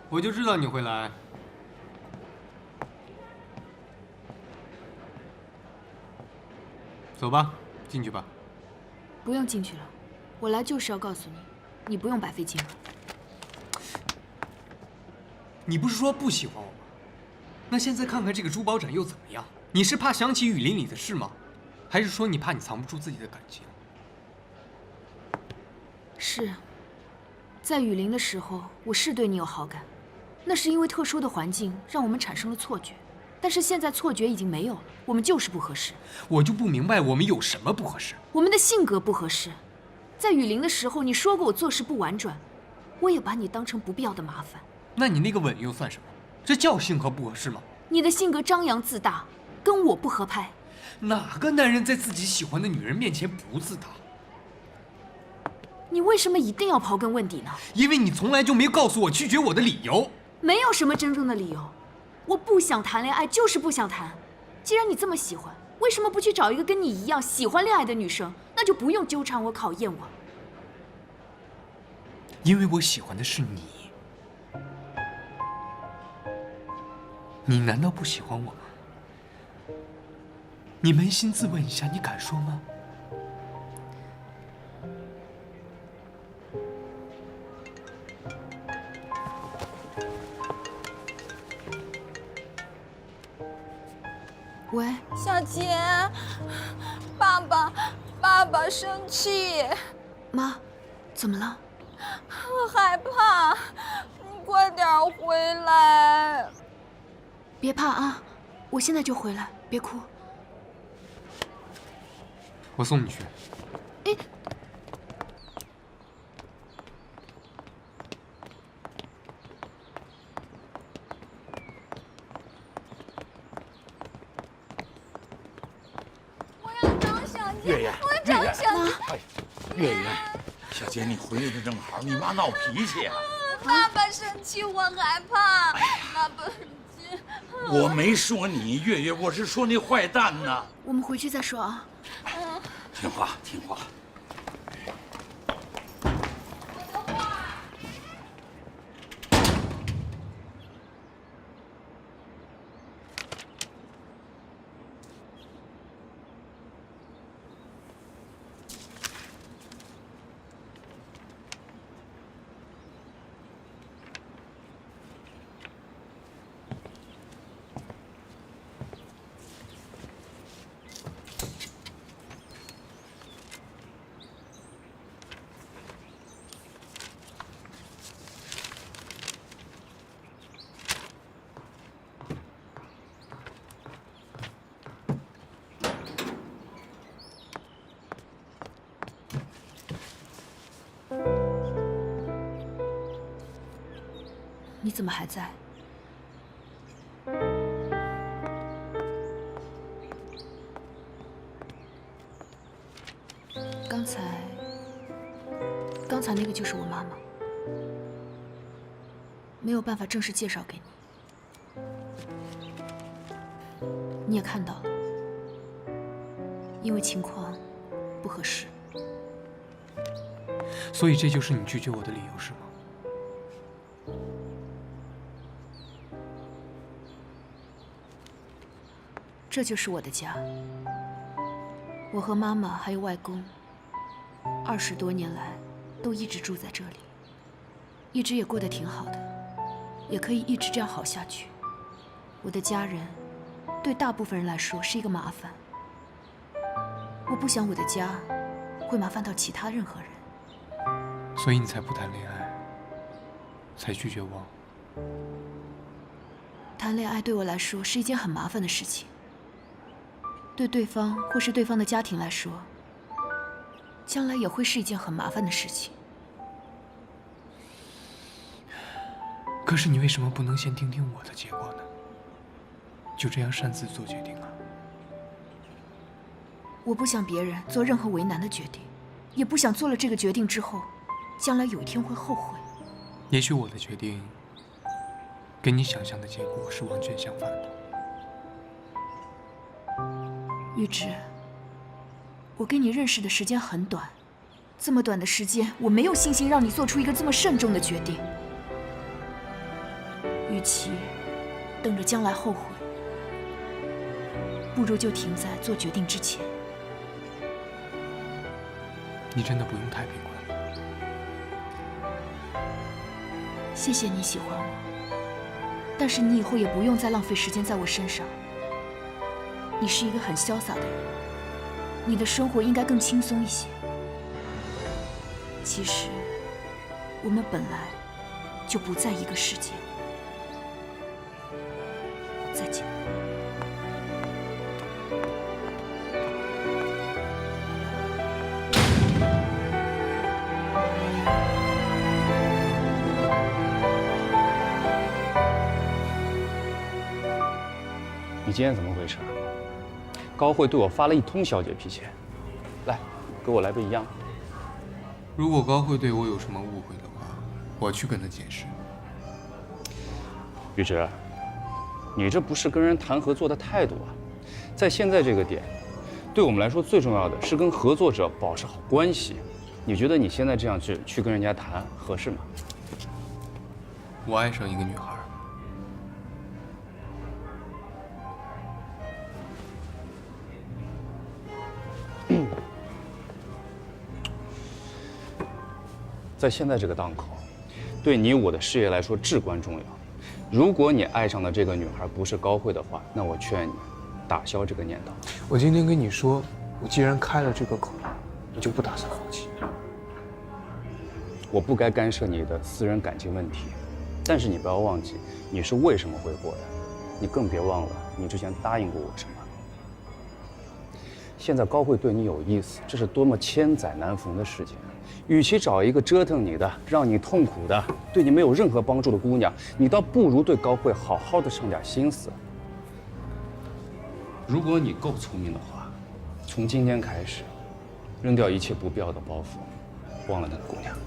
我就知道你会来。走吧，进去吧。不用进去了，我来就是要告诉你，你不用白费劲了。你不是说不喜欢我吗？那现在看看这个珠宝展又怎么样？你是怕想起雨林里的事吗？还是说你怕你藏不住自己的感情？是，在雨林的时候，我是对你有好感，那是因为特殊的环境让我们产生了错觉。但是现在错觉已经没有了，我们就是不合适。我就不明白我们有什么不合适。我们的性格不合适。在雨林的时候，你说过我做事不婉转，我也把你当成不必要的麻烦。那你那个吻又算什么？这叫性格不合适吗？你的性格张扬自大，跟我不合拍。哪个男人在自己喜欢的女人面前不自大？你为什么一定要刨根问底呢？因为你从来就没有告诉我拒绝我的理由。没有什么真正的理由，我不想谈恋爱就是不想谈。既然你这么喜欢，为什么不去找一个跟你一样喜欢恋爱的女生？那就不用纠缠我、考验我。因为我喜欢的是你。你难道不喜欢我吗？你扪心自问一下，你敢说吗？喂，小杰，爸爸生气，妈，怎么了？害怕，你快点回来。别怕啊，我现在就回来，别哭。我送你去。哎，我要找小杰，月月，我要找小杰。哎，月月，小杰，你回来的正好，你妈闹脾气啊。爸爸生气，我害怕。爸爸生气。我没说你，月月，我是说那坏蛋呢。我们回去再说啊。听话，听话。你怎么还在？刚才那个就是我妈妈，没有办法正式介绍给你，你也看到了，因为情况不合适。所以这就是你拒绝我的理由，是吗？这就是我的家，我和妈妈还有外公，20多年来都一直住在这里，一直也过得挺好的，也可以一直这样好下去。我的家人对大部分人来说是一个麻烦，我不想我的家会麻烦到其他任何人。所以你才不谈恋爱，才拒绝我。谈恋爱对我来说是一件很麻烦的事情，对对方或是对方的家庭来说，将来也会是一件很麻烦的事情。可是你为什么不能先听听我的结果呢？就这样擅自做决定啊？我不想别人做任何为难的决定，也不想做了这个决定之后，将来有一天会后悔。也许我的决定跟你想象的结果是完全相反的。玉芝，我跟你认识的时间很短，这么短的时间，我没有信心让你做出一个这么慎重的决定。与其等着将来后悔，不如就停在做决定之前。你真的不用太悲观。谢谢你喜欢我，但是你以后也不用再浪费时间在我身上。你是一个很潇洒的人，你的生活应该更轻松一些。其实，我们本来就不在一个世界。再见。你今天怎么回事？高慧对我发了一通小姐脾气，来，给我来杯一样。如果高慧对我有什么误会的话，我去跟她解释。玉芝，你这不是跟人谈合作的态度啊！在现在这个点，对我们来说最重要的是跟合作者保持好关系。你觉得你现在这样去跟人家谈合适吗？我爱上一个女孩。在现在这个档口，对你我的事业来说至关重要。如果你爱上的这个女孩不是高慧的话，那我劝你打消这个念头。我今天跟你说，我既然开了这个口，我就不打算放弃。我不该干涉你的私人感情问题，但是你不要忘记你是为什么会过来，你更别忘了你之前答应过我什么。现在高慧对你有意思，这是多么千载难逢的事情。与其找一个折腾你的、让你痛苦的、对你没有任何帮助的姑娘，你倒不如对高慧好好的上点心思。如果你够聪明的话，从今天开始，扔掉一切不必要的包袱，忘了那个姑娘。